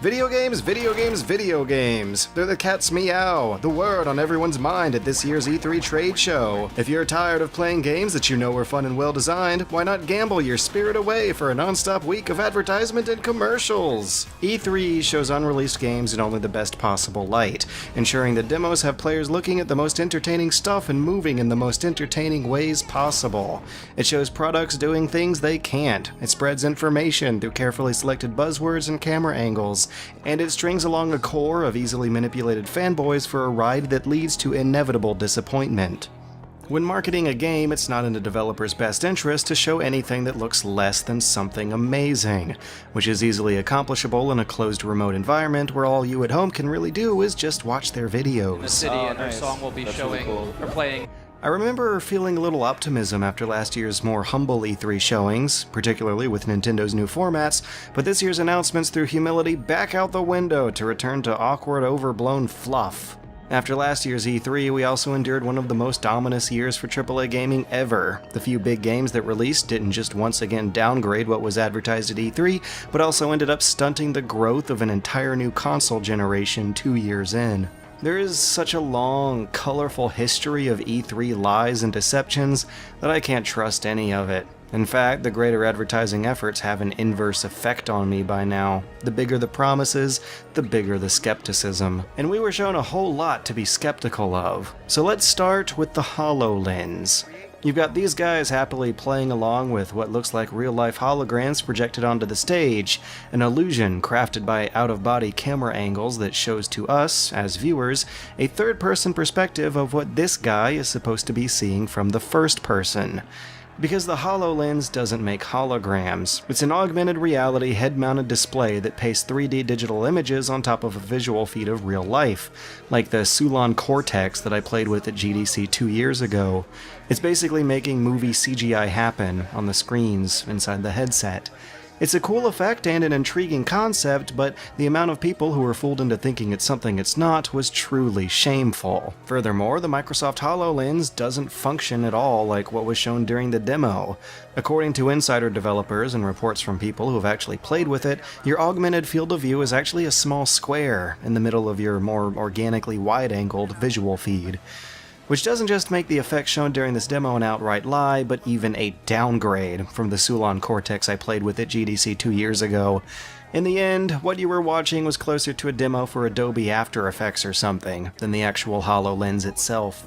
Video games, video games, video games. They're the cat's meow, the word on everyone's mind at this year's E3 trade show. If you're tired of playing games that you know are fun and well designed, why not gamble your spirit away for a non-stop week of advertisement and commercials? E3 shows unreleased games in only the best possible light, ensuring that demos have players looking at the most entertaining stuff and moving in the most entertaining ways possible. It shows products doing things they can't. It spreads information through carefully selected buzzwords and camera angles, and it strings along a core of easily manipulated fanboys for a ride that leads to inevitable disappointment. When marketing a game, it's not in the developer's best interest to show anything that looks less than something amazing, which is easily accomplishable in a closed remote environment where all you at home can really do is just watch their videos. The city and her song will be showing or playing. I remember feeling a little optimism after last year's more humble E3 showings, particularly with Nintendo's new formats, but this year's announcements threw humility back out the window to return to awkward, overblown fluff. After last year's E3, we also endured one of the most ominous years for AAA gaming ever. The few big games that released didn't just once again downgrade what was advertised at E3, but also ended up stunting the growth of an entire new console generation 2 years in. There is such a long, colorful history of E3 lies and deceptions that I can't trust any of it. In fact, the greater advertising efforts have an inverse effect on me by now. The bigger the promises, the bigger the skepticism. And we were shown a whole lot to be skeptical of. So let's start with the HoloLens. You've got these guys happily playing along with what looks like real-life holograms projected onto the stage, an illusion crafted by out-of-body camera angles that shows to us, as viewers, a third-person perspective of what this guy is supposed to be seeing from the first person. Because the HoloLens doesn't make holograms. It's an augmented reality head-mounted display that pastes 3D digital images on top of a visual feed of real life, like the Sulon Cortex that I played with at GDC 2 years ago. It's basically making movie CGI happen on the screens inside the headset. It's a cool effect and an intriguing concept, but the amount of people who were fooled into thinking it's something it's not was truly shameful. Furthermore, the Microsoft HoloLens doesn't function at all like what was shown during the demo. According to insider developers and reports from people who have actually played with it, your augmented field of view is actually a small square in the middle of your more organically wide-angled visual feed. Which doesn't just make the effects shown during this demo an outright lie, but even a downgrade from the Sulon Cortex I played with at GDC 2 years ago. In the end, what you were watching was closer to a demo for Adobe After Effects or something than the actual HoloLens itself.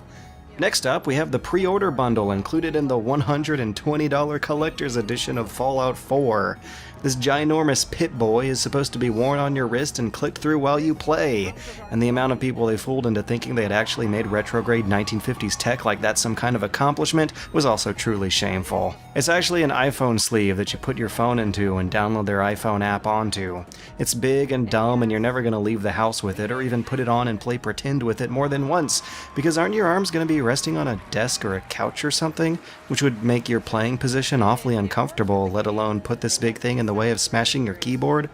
Next up, we have the pre-order bundle included in the $120 collector's edition of Fallout 4. This ginormous Pip-Boy is supposed to be worn on your wrist and clicked through while you play, and the amount of people they fooled into thinking they had actually made retrograde 1950s tech like that's some kind of accomplishment was also truly shameful. It's actually an iPhone sleeve that you put your phone into and download their iPhone app onto. It's big and dumb and you're never going to leave the house with it or even put it on and play pretend with it more than once, because aren't your arms going to be resting on a desk or a couch or something, which would make your playing position awfully uncomfortable, let alone put this big thing in the way of smashing your keyboard?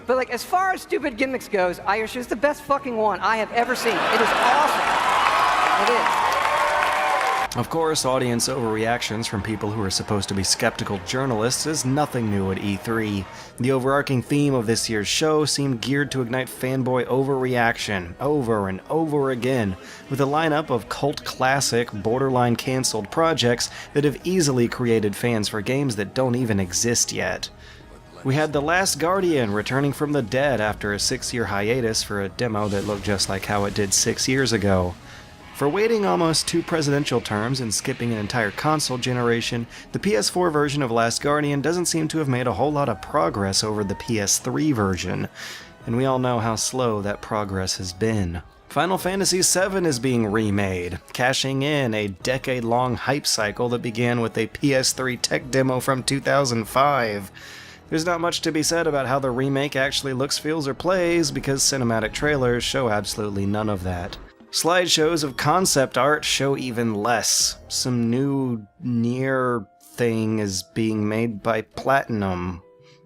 But like, as far as stupid gimmicks goes, Irish is the best fucking one I have ever seen. It is awesome. It is. Of course, audience overreactions from people who are supposed to be skeptical journalists is nothing new at E3. The overarching theme of this year's show seemed geared to ignite fanboy overreaction over and over again, with a lineup of cult classic, borderline cancelled projects that have easily created fans for games that don't even exist yet. We had The Last Guardian returning from the dead after a 6-year hiatus for a demo that looked just like how it did 6 years ago. For waiting almost 2 presidential terms and skipping an entire console generation, the PS4 version of Last Guardian doesn't seem to have made a whole lot of progress over the PS3 version, and we all know how slow that progress has been. Final Fantasy VII is being remade, cashing in a decade-long hype cycle that began with a PS3 tech demo from 2005. There's not much to be said about how the remake actually looks, feels, or plays, because cinematic trailers show absolutely none of that. Slideshows of concept art show even less. Some new Nier thing is being made by Platinum,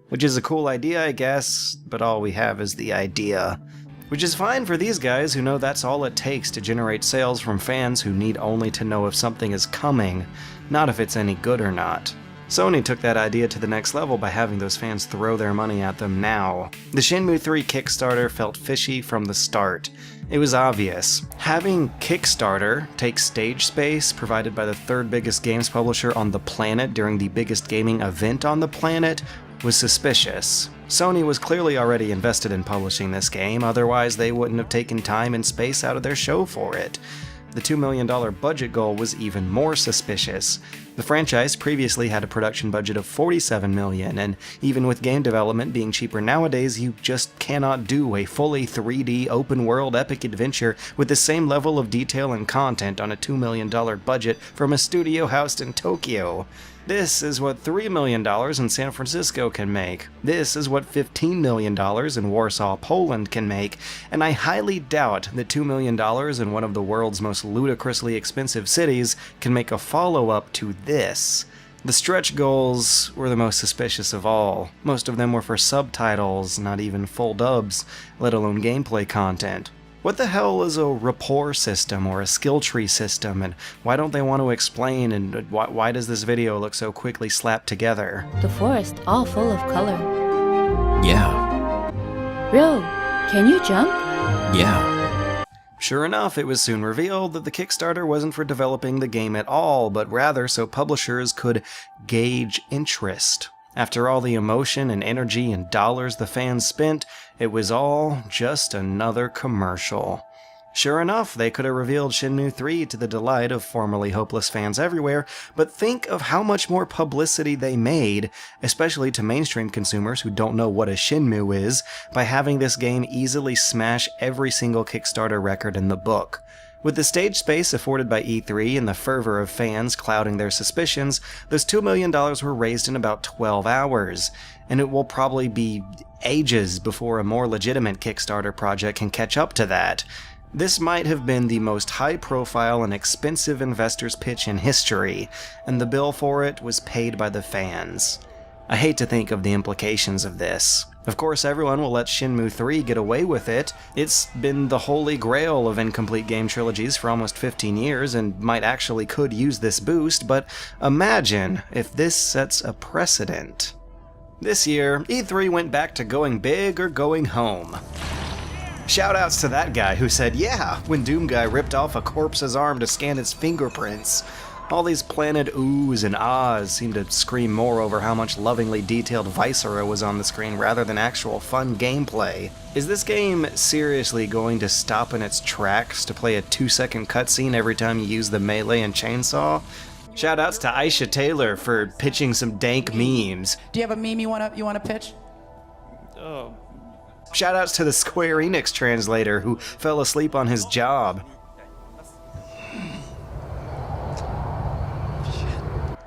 which is a cool idea, I guess, but all we have is the idea. Which is fine for these guys who know that's all it takes to generate sales from fans who need only to know if something is coming, not if it's any good or not. Sony took that idea to the next level by having those fans throw their money at them now. The Shenmue 3 Kickstarter felt fishy from the start. It was obvious. Having Kickstarter take stage space provided by the third biggest games publisher on the planet during the biggest gaming event on the planet was suspicious. Sony was clearly already invested in publishing this game, otherwise they wouldn't have taken time and space out of their show for it. The $2 million budget goal was even more suspicious. The franchise previously had a production budget of $47 million, and even with game development being cheaper nowadays, you just cannot do a fully 3D open-world epic adventure with the same level of detail and content on a $2 million budget from a studio housed in Tokyo. This is what $3 million in San Francisco can make. This is what $15 million in Warsaw, Poland can make, and I highly doubt that $2 million in one of the world's most ludicrously expensive cities can make a follow-up to this. The stretch goals were the most suspicious of all. Most of them were for subtitles, not even full dubs, let alone gameplay content. What the hell is a rapport system or a skill tree system, and why don't they want to explain, and why does this video look so quickly slapped together? The forest all full of color. Yeah. Ryo, can you jump? Yeah. Sure enough, it was soon revealed that the Kickstarter wasn't for developing the game at all, but rather so publishers could gauge interest. After all the emotion and energy and dollars the fans spent, it was all just another commercial. Sure enough, they could have revealed Shenmue 3 to the delight of formerly hopeless fans everywhere, but think of how much more publicity they made, especially to mainstream consumers who don't know what a Shenmue is, by having this game easily smash every single Kickstarter record in the book. With the stage space afforded by E3 and the fervor of fans clouding their suspicions, those $2 million were raised in about 12 hours, and it will probably be ages before a more legitimate Kickstarter project can catch up to that. This might have been the most high-profile and expensive investor's pitch in history, and the bill for it was paid by the fans. I hate to think of the implications of this. Of course, everyone will let Shenmue 3 get away with it. It's been the holy grail of incomplete game trilogies for almost 15 years and might actually could use this boost, but imagine if this sets a precedent. This year, E3 went back to going big or going home. Shoutouts to that guy who said, yeah, when Doom Guy ripped off a corpse's arm to scan its fingerprints. All these planted oohs and ahs seem to scream more over how much lovingly detailed Viscera was on the screen rather than actual fun gameplay. Is this game seriously going to stop in its tracks to play a 2-second cutscene every time you use the melee and chainsaw? Shoutouts to Aisha Taylor for pitching some dank memes. Do you have a meme you wanna pitch? Shoutouts to the Square Enix translator who fell asleep on his job.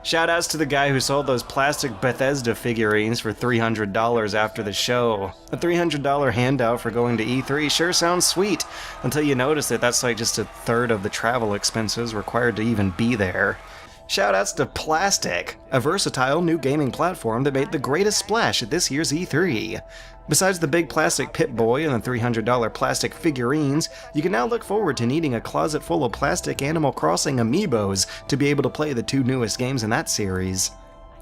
Shoutouts to the guy who sold those plastic Bethesda figurines for $300 after the show. A $300 handout for going to E3 sure sounds sweet, until you notice that that's like just a third of the travel expenses required to even be there. Shoutouts to Plastic, a versatile new gaming platform that made the greatest splash at this year's E3. Besides the big plastic Pip-Boy and the $300 plastic figurines, you can now look forward to needing a closet full of plastic Animal Crossing amiibos to be able to play the 2 newest games in that series.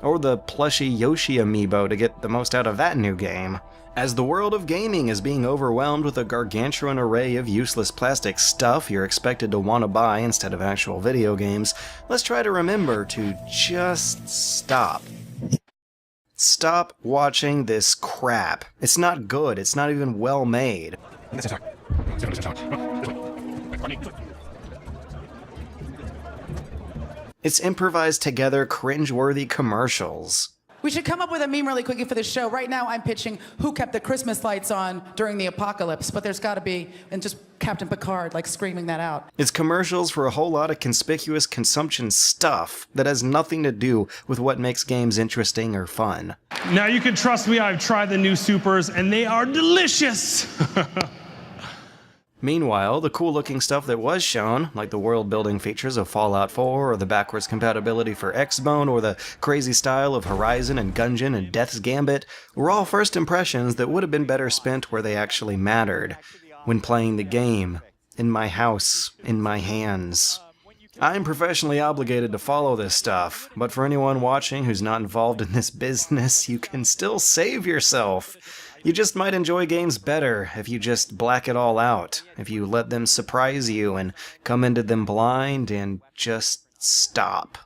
Or the plushy Yoshi amiibo to get the most out of that new game. As the world of gaming is being overwhelmed with a gargantuan array of useless plastic stuff you're expected to want to buy instead of actual video games, let's try to remember to just stop. Stop watching this crap. It's not good. It's not even well made. It's improvised together cringe-worthy commercials. We should come up with a meme really quickly for the show. Right now I'm pitching who kept the Christmas lights on during the apocalypse, but there's gotta be, and just Captain Picard, like, screaming that out. It's commercials for a whole lot of conspicuous consumption stuff that has nothing to do with what makes games interesting or fun. Now you can trust me, I've tried the new supers and they are delicious! Meanwhile, the cool-looking stuff that was shown, like the world-building features of Fallout 4, or the backwards compatibility for X-Bone, or the crazy style of Horizon and Gungeon and Death's Gambit, were all first impressions that would have been better spent where they actually mattered, when playing the game, in my house, in my hands. I'm professionally obligated to follow this stuff, but for anyone watching who's not involved in this business, you can still save yourself. You just might enjoy games better if you just black it all out, if you let them surprise you and come into them blind and just stop.